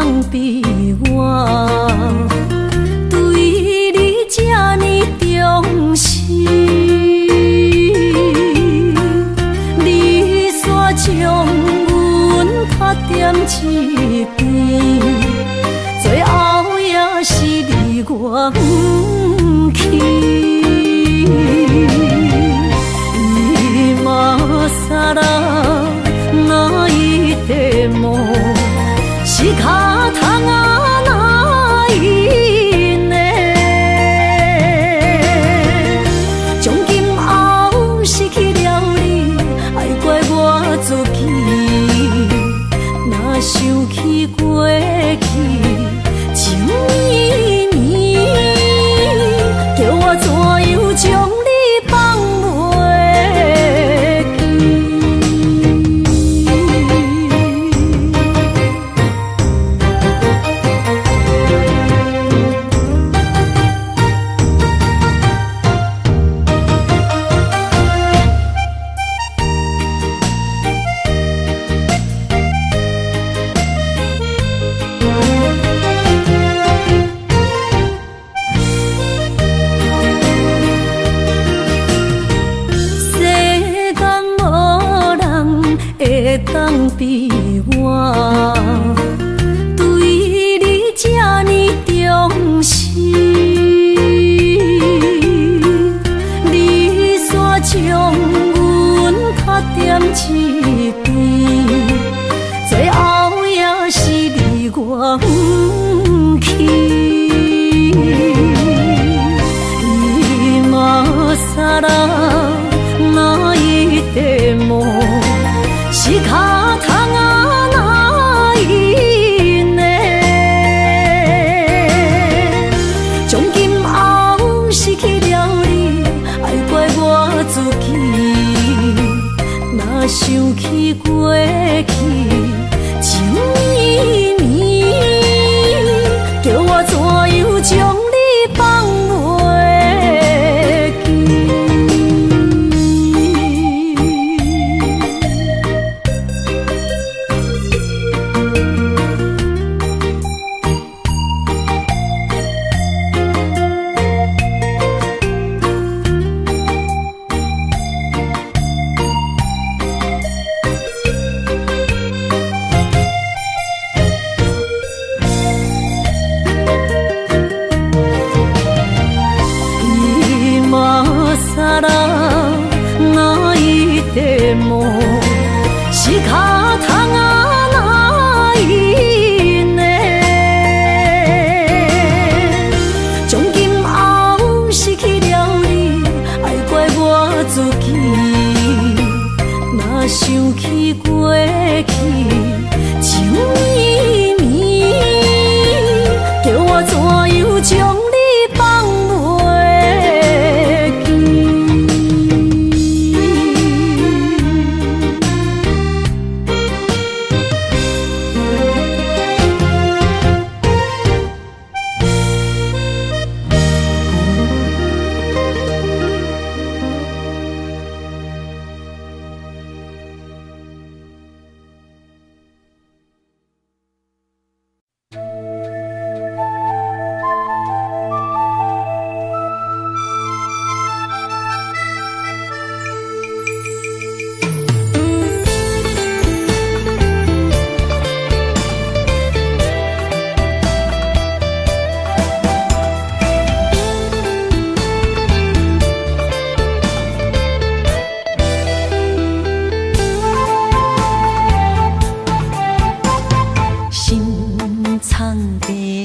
当比我对你这呢重视？你煞将阮拍点一边，最后也是你我不去。今ら泣いても仕方がないね。从今后失去了你，爱怪我自己。若想起过去情绵绵，叫我怎样将你放袂？当比我对你这呢重视，你煞将阮拍点一边，最后也是你我不去。今ら泣いても仕方がないね。从今后失去了你，爱怪我自己。若想起过去情绵绵，叫我怎样将你放袂记？泣いても仕方がないね。从今后失去了你，爱怪我自己。若想起过去情绵绵，叫我怎样将你放袂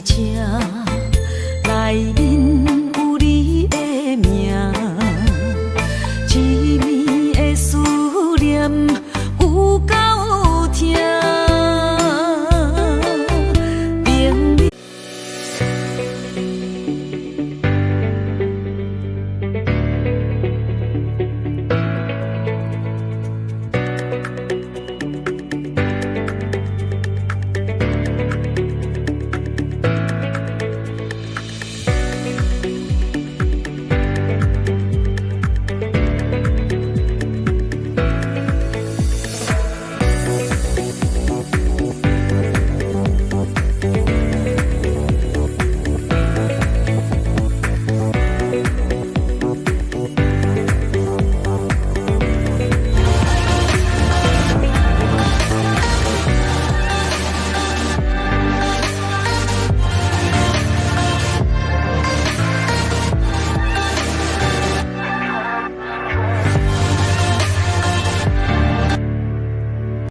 记？内面有你的名，一暝的思念有够